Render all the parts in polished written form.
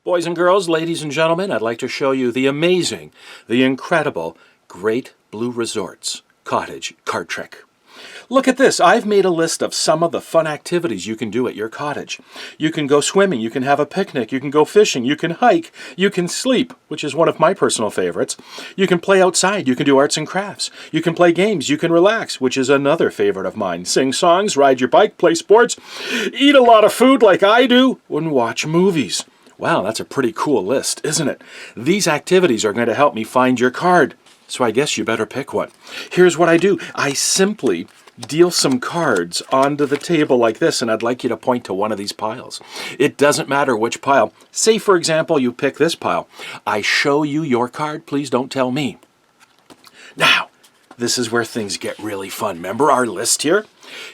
Boys and girls, ladies and gentlemen, I'd like to show you the amazing, the incredible Great Blue Resorts Cottage card trick. Look at this. I've made a list of some of the fun activities you can do at your cottage. You can go swimming, you can have a picnic, you can go fishing, you can hike, you can sleep, which is one of my personal favorites. You can play outside, you can do arts and crafts, you can play games, you can relax, which is another favorite of mine. Sing songs, ride your bike, play sports, eat a lot of food like I do, and watch movies. Wow, that's a pretty cool list, isn't it? These activities are going to help me find your card, so I guess you better pick one. Here's what I do. I simply deal some cards onto the table like this, and I'd like you to point to one of these piles. It doesn't matter which pile. Say, for example, you pick this pile. I show you your card, please don't tell me. Now, this is where things get really fun. Remember our list here?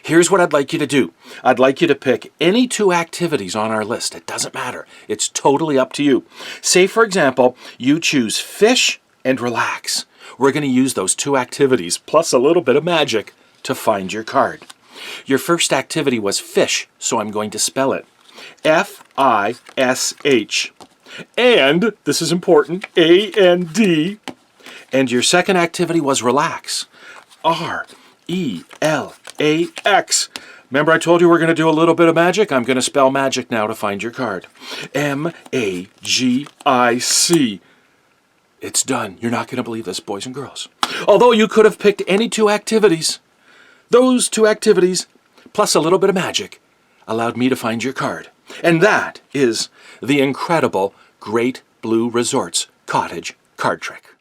Here's what I'd like you to do. I'd like you to pick any two activities on our list. It doesn't matter. It's totally up to you. Say, for example, you choose fish and relax. We're going to use those two activities, plus a little bit of magic, to find your card. Your first activity was fish, so I'm going to spell it. F-I-S-H. And, this is important, A-N-D. And your second activity was relax. R-E-L-A-X. Remember I told you we're going to do a little bit of magic? I'm going to spell magic now to find your card. M-A-G-I-C. It's done. You're not going to believe this, boys and girls. Although you could have picked any two activities, those two activities, plus a little bit of magic, allowed me to find your card. And that is the incredible Great Blue Resorts Cottage card trick.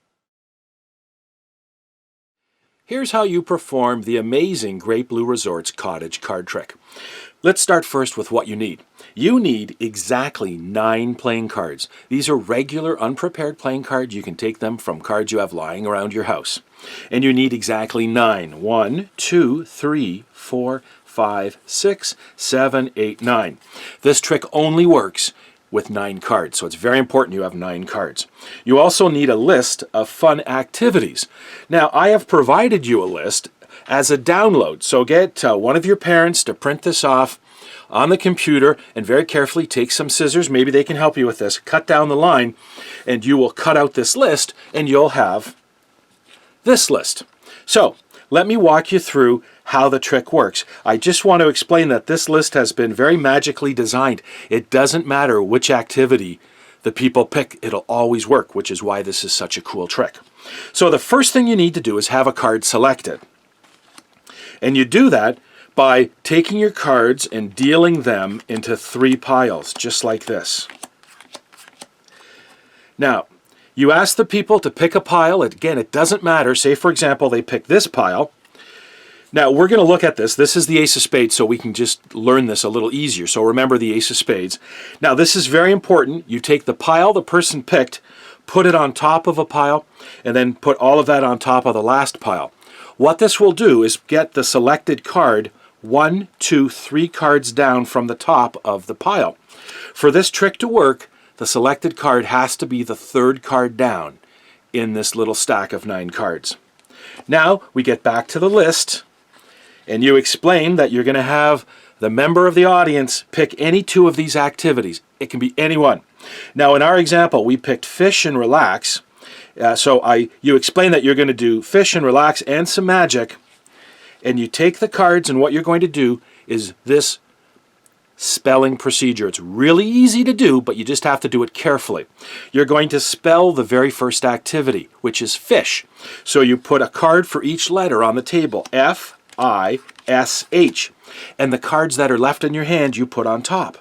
Here's how you perform the amazing Great Blue Resorts Cottage card trick. Let's start first with what you need. You need exactly 9 playing cards. These are regular, unprepared playing cards. You can take them from cards you have lying around your house. And you need exactly 9. 1, 2, 3, 4, 5, 6, 7, 8, 9. This trick only works with 9 cards, so it's very important you have 9 cards. You also need a list of fun activities. Now, I have provided you a list as a download, so get one of your parents to print this off on the computer and very carefully take some scissors, maybe they can help you with this, cut down the line, and you will cut out this list and you'll have this list. So, let me walk you through how the trick works. I just want to explain that this list has been very magically designed. It doesn't matter which activity the people pick, it'll always work, which is why this is such a cool trick. So the first thing you need to do is have a card selected. And you do that by taking your cards and dealing them into 3 piles, just like this. Now, you ask the people to pick a pile. Again, it doesn't matter. Say, for example, they pick this pile. Now, we're going to look at this. This is the Ace of Spades, so we can just learn this a little easier. So remember the Ace of Spades. Now, this is very important. You take the pile the person picked, put it on top of a pile, and then put all of that on top of the last pile. What this will do is get the selected card 1, 2, 3 cards down from the top of the pile. For this trick to work, the selected card has to be the 3rd card down in this little stack of 9 cards. Now we get back to the list and you explain that you're going to have the member of the audience pick any 2 of these activities. It can be any one. Now in our example we picked fish and relax. You explain that you're going to do fish and relax and some magic, and you take the cards and what you're going to do is this spelling procedure. It's really easy to do, but you just have to do it carefully. You're going to spell the very first activity, which is fish. So you put a card for each letter on the table, F-I-S-H, and the cards that are left in your hand you put on top.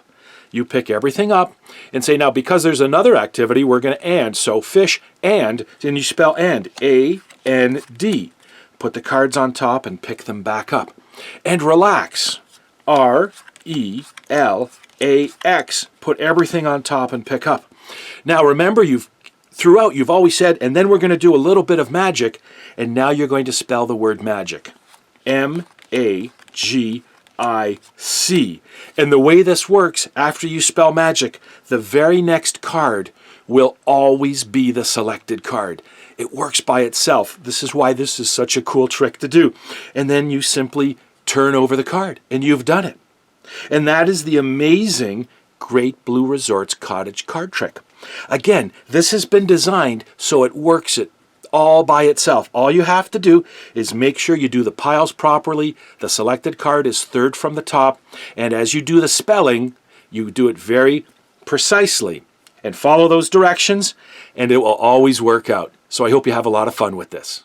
You pick everything up and say, now because there's another activity, we're going to and. So fish and you spell and, A-N-D. Put the cards on top and pick them back up. And relax, R-E-L-A-X. Put everything on top and pick up. Now remember, you've always said, and then we're going to do a little bit of magic, and now you're going to spell the word magic. M-A-G-I-C. And the way this works, after you spell magic, the very next card will always be the selected card. It works by itself. This is why this is such a cool trick to do. And then you simply turn over the card, and you've done it. And that is the amazing Great Blue Resorts Cottage card trick. Again, this has been designed so it works all by itself. All you have to do is make sure you do the piles properly. The selected card is third from the top, and as you do the spelling, you do it very precisely and follow those directions, and it will always work out. So I hope you have a lot of fun with this.